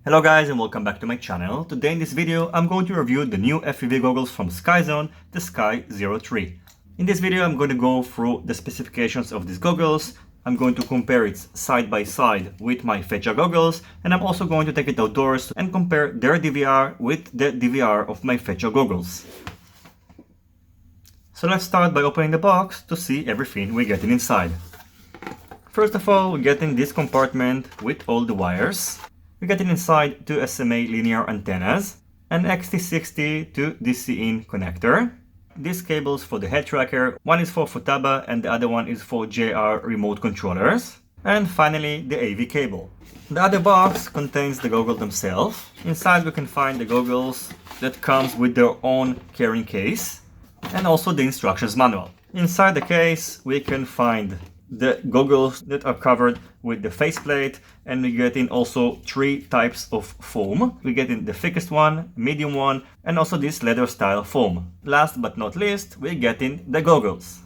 Hello guys and welcome back to my channel. Today in this video I'm going to review the new FPV goggles from Skyzone, the SKY03. In this video I'm going to go through the specifications of these goggles. I'm going to compare it side by side with my Fatshark goggles, and I'm also going to take it outdoors and compare their DVR with the DVR of my Fatshark goggles. So let's start by opening the box to see everything we're getting inside. First of all, we're getting this compartment with all the wires. We're getting inside two SMA linear antennas, an XT60 to DC-in connector. These cables for the head tracker, one is for Futaba and the other one is for JR remote controllers. And finally the AV cable. The other box contains the goggles themselves. Inside we can find the goggles that comes with their own carrying case and also the instructions manual. Inside the case we can find the goggles that are covered with the faceplate, and we get in also three types of foam. We get in the thickest one, medium one, and also this leather style foam. Last but not least, we get in the goggles.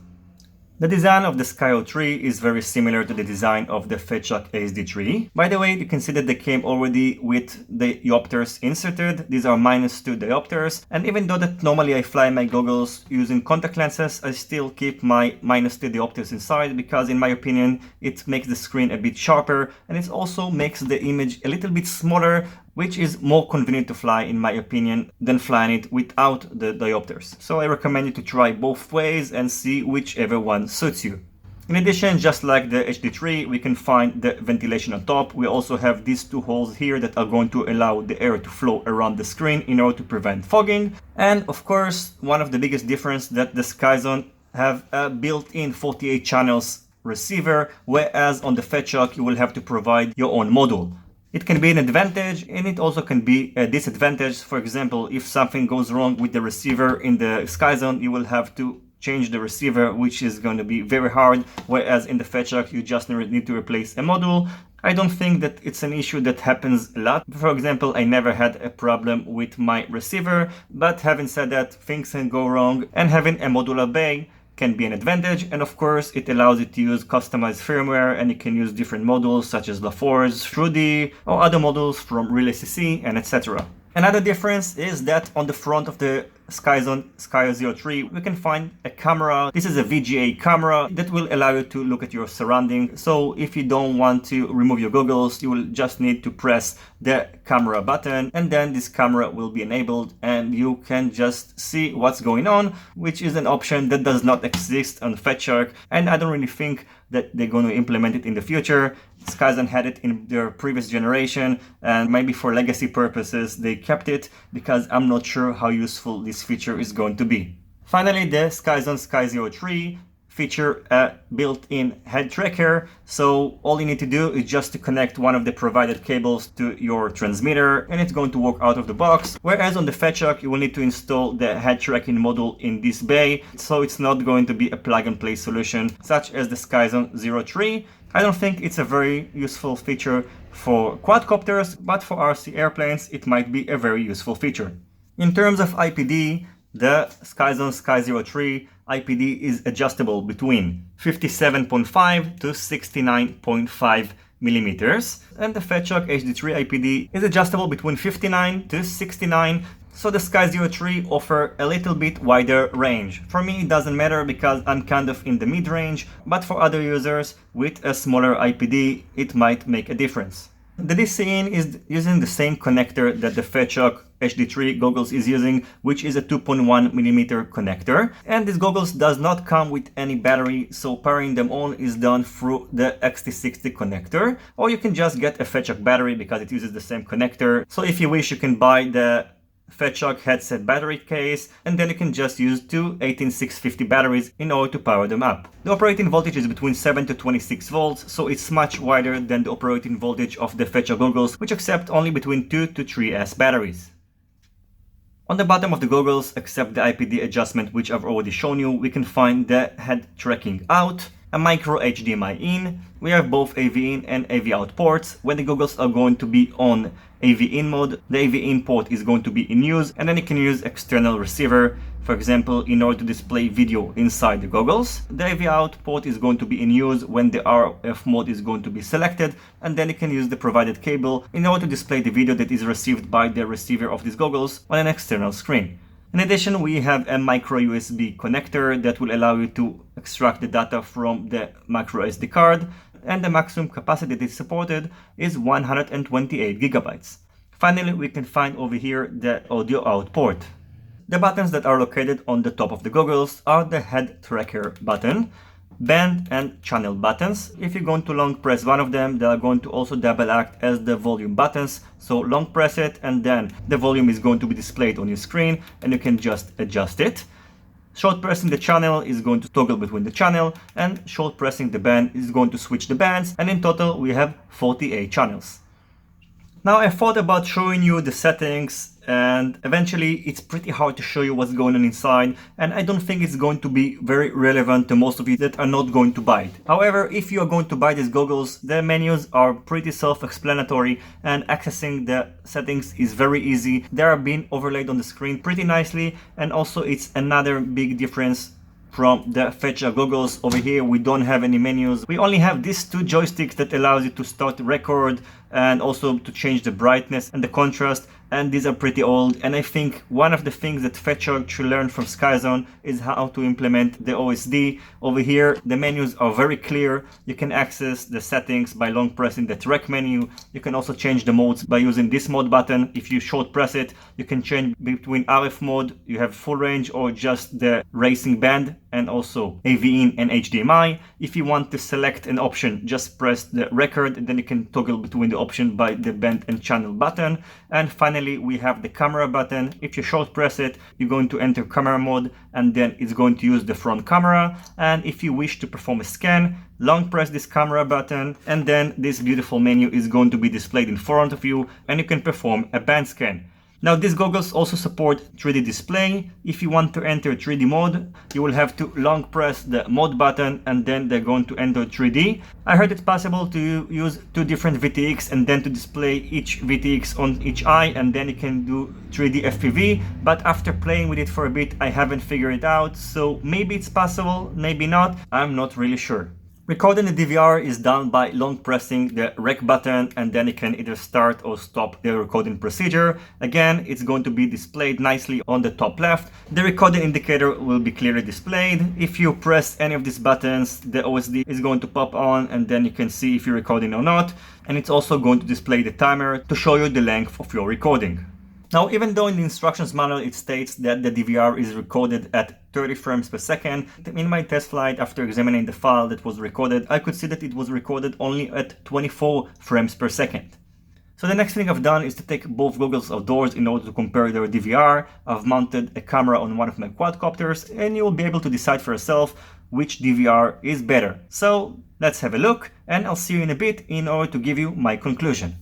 The design of the SKY03 is very similar to the design of the Fatshark HD3. By the way, you can see that they came already with the diopters inserted. These are -2 diopters, and even though that normally I fly my goggles using contact lenses, I still keep my -2 diopters inside because in my opinion it makes the screen a bit sharper, and it also makes the image a little bit smaller, which is more convenient to fly in my opinion than flying it without the diopters. So I recommend you to try both ways and see whichever one suits you. In addition, just like the HD3, we can find the ventilation on top. We also have these two holes here that are going to allow the air to flow around the screen in order to prevent fogging. And of course, one of the biggest difference that the Skyzone have a built-in 48 channels receiver, whereas on the Fatshark you will have to provide your own module. It can be an advantage and it also can be a disadvantage. For example, if something goes wrong with the receiver in the Skyzone, you will have to change the receiver, which is going to be very hard, whereas in the Fatshark you just need to replace a module. I don't think that it's an issue that happens a lot. For example, I never had a problem with my receiver, but having said that, things can go wrong, and having a modular bay can be an advantage. And of course it allows you to use customized firmware, and you can use different modules such as LaForce, Trudy, or other models from RealACC, and etc. Another difference is that on the front of the Skyzone SKY03 we can find a camera. This is a VGA camera that will allow you to look at your surroundings. So if you don't want to remove your goggles, you will just need to press the camera button, and then this camera will be enabled and you can just see what's going on, which is an option that does not exist on Fatshark, and I don't really think that they're going to implement it in the future. Skyzone had it in their previous generation, and maybe for legacy purposes they kept it, because I'm not sure how useful this feature is going to be. Finally, the Skyzone SKY03 feature a built-in head tracker, so all you need to do is just to connect one of the provided cables to your transmitter and it's going to work out of the box, whereas on the Fatshark you will need to install the head tracking module in this bay, so it's not going to be a plug-and-play solution such as the Skyzone 03. I don't think it's a very useful feature for quadcopters, but for RC airplanes it might be a very useful feature. In terms of IPD, the Skyzone SKY03 IPD is adjustable between 57.5 to 69.5 millimeters, and the Fatshark HD3 IPD is adjustable between 59 to 69. So the SKY03 offer a little bit wider range. For me it doesn't matter because I'm kind of in the mid-range, but for other users with a smaller IPD it might make a difference. The DC-in is using the same connector that the Fatshark HD3 goggles is using, which is a 2.1 millimeter connector, and this goggles does not come with any battery, so powering them on is done through the XT60 connector, or you can just get a Fatshark battery because it uses the same connector. So if you wish you can buy the Fatshark headset battery case, and then you can just use two 18650 batteries in order to power them up. The operating voltage is between 7 to 26 volts, so it's much wider than the operating voltage of the Fatshark goggles, which accept only between 2 to 3S batteries. On the bottom of the goggles, except the IPD adjustment which I've already shown you, we can find the head tracking out, a micro HDMI in, we have both AV in and AV out ports. When the goggles are going to be on AV in mode, the AV in port is going to be in use, and then you can use external receiver For example, in order to display video inside the goggles. The AV out port is going to be in use when the RF mode is going to be selected, and then you can use the provided cable in order to display the video that is received by the receiver of these goggles on an external screen. In addition, we have a micro USB connector that will allow you to extract the data from the micro SD card, and the maximum capacity that is supported is 128 gigabytes. Finally, we can find over here the audio out port. The buttons that are located on the top of the goggles are the head tracker button, band and channel buttons. If you're going to long press one of them, they are going to also double act as the volume buttons. So long press it and then the volume is going to be displayed on your screen and you can just adjust it. Short pressing the channel is going to toggle between the channel, and short pressing the band is going to switch the bands, and in total we have 48 channels. Now I thought about showing you the settings, and eventually it's pretty hard to show you what's going on inside, and I don't think it's going to be very relevant to most of you that are not going to buy it. However, if you are going to buy these goggles, the menus are pretty self-explanatory and accessing the settings is very easy. They are being overlaid on the screen pretty nicely, and also it's another big difference from the Fatshark goggles. Over here we don't have any menus. We only have these two joysticks that allows you to start record and also to change the brightness and the contrast, and these are pretty old, and I think one of the things that Fatshark should learn from Skyzone is how to implement the OSD. Over here the menus are very clear. You can access the settings by long pressing the track menu. You can also change the modes by using this mode button. If you short press it, you can change between RF mode, you have full range, or just the racing band, and also AV in and HDMI. If you want to select an option, just press the record and then you can toggle between the option by the band and channel button. And finally we have the camera button. If you short press it, you're going to enter camera mode and then it's going to use the front camera. And if you wish to perform a scan, long press this camera button and then this beautiful menu is going to be displayed in front of you and you can perform a band scan. Now these goggles also support 3D display. If you want to enter 3D mode, you will have to long press the mode button and then they're going to enter 3D. I heard it's possible to use two different VTX and then to display each VTX on each eye, and then you can do 3D FPV, but after playing with it for a bit I haven't figured it out, so maybe it's possible, maybe not, I'm not really sure. Recording the DVR is done by long pressing the rec button and then you can either start or stop the recording procedure. Again, it's going to be displayed nicely on the top left. The recording indicator will be clearly displayed. If you press any of these buttons, the OSD is going to pop on and then you can see if you're recording or not. And it's also going to display the timer to show you the length of your recording. Now, even though in the instructions manual it states that the DVR is recorded at 30 frames per second, in my test flight, after examining the file that was recorded, I could see that it was recorded only at 24 frames per second. So the next thing I've done is to take both goggles outdoors in order to compare their DVR. I've mounted a camera on one of my quadcopters and you'll be able to decide for yourself which DVR is better. So let's have a look and I'll see you in a bit in order to give you my conclusion.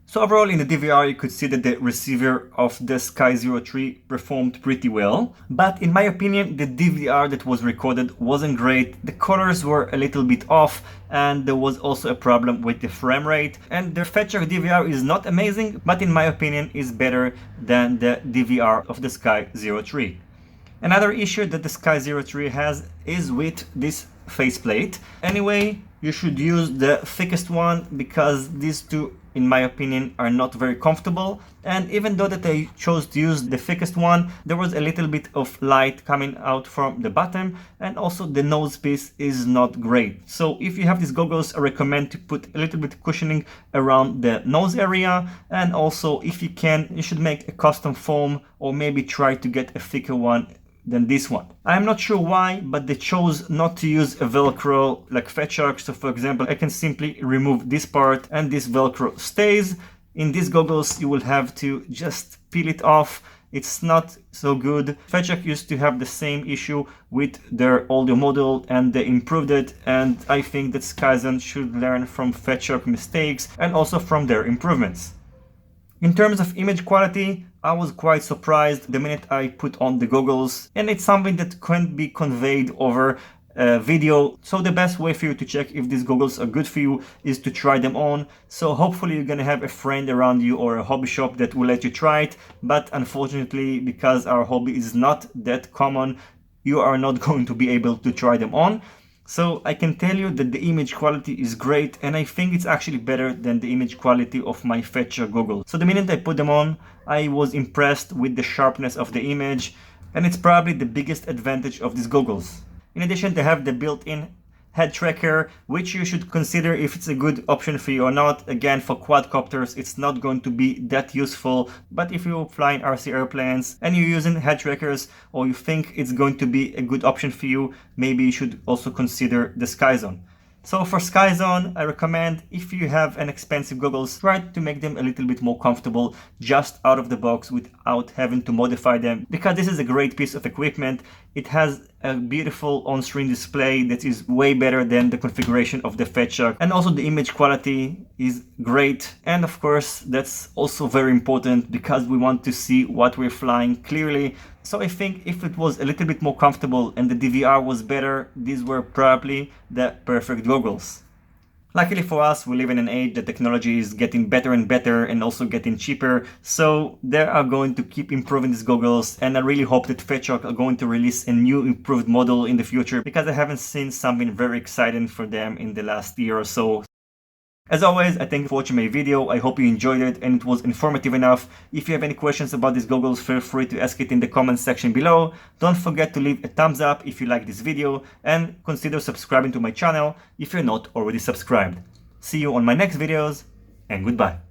So overall in the DVR you could see that the receiver of the Sky03 performed pretty well, but in my opinion the DVR that was recorded wasn't great. The colors were a little bit off and there was also a problem with the frame rate, and the Fatshark DVR is not amazing, but in my opinion is better than the DVR of the Sky03. Another issue that the Sky03 has is with this faceplate. Anyway, you should use the thickest one because these two, in my opinion, are not very comfortable, and even though that I chose to use the thickest one, there was a little bit of light coming out from the bottom, and also the nose piece is not great. So if you have these goggles, I recommend to put a little bit cushioning around the nose area, and also if you can, you should make a custom foam or maybe try to get a thicker one than this one. I'm not sure why, but they chose not to use a Velcro like Fatshark. So for example, I can simply remove this part and this Velcro stays. In these goggles, you will have to just peel it off. It's not so good. Fatshark used to have the same issue with their older model and they improved it, and I think that Skyzone should learn from Fatshark mistakes and also from their improvements. In terms of image quality, I was quite surprised the minute I put on the goggles, and it's something that can't be conveyed over video. So the best way for you to check if these goggles are good for you is to try them on. So hopefully you're gonna have a friend around you or a hobby shop that will let you try it, but unfortunately, because our hobby is not that common, you are not going to be able to try them on. So I can tell you that the image quality is great, and I think it's actually better than the image quality of my Fatshark goggles. So the minute I put them on, I was impressed with the sharpness of the image, and it's probably the biggest advantage of these goggles. In addition, they have the built-in head tracker, which you should consider if it's a good option for you or not. Again, for quadcopters, it's not going to be that useful, but if you're flying RC airplanes and you're using head trackers, or you think it's going to be a good option for you, maybe you should also consider the Skyzone. So for Skyzone, I recommend, if you have an expensive goggles, try to make them a little bit more comfortable just out of the box without having to modify them, because this is a great piece of equipment. It has a beautiful on-screen display that is way better than the configuration of the Fatshark, and also the image quality is great, and of course that's also very important because we want to see what we're flying clearly. So I think if it was a little bit more comfortable and the DVR was better, these were probably the perfect goggles. Luckily for us, we live in an age that technology is getting better and better and also getting cheaper, so they are going to keep improving these goggles, and I really hope that Fatshark are going to release a new improved model in the future, because I haven't seen something very exciting for them in the last year or so. As always, I thank you for watching my video. I hope you enjoyed it and it was informative enough. If you have any questions about these goggles, feel free to ask it in the comments section below. Don't forget to leave a thumbs up if you like this video, and consider subscribing to my channel if you're not already subscribed. See you on my next videos, and goodbye.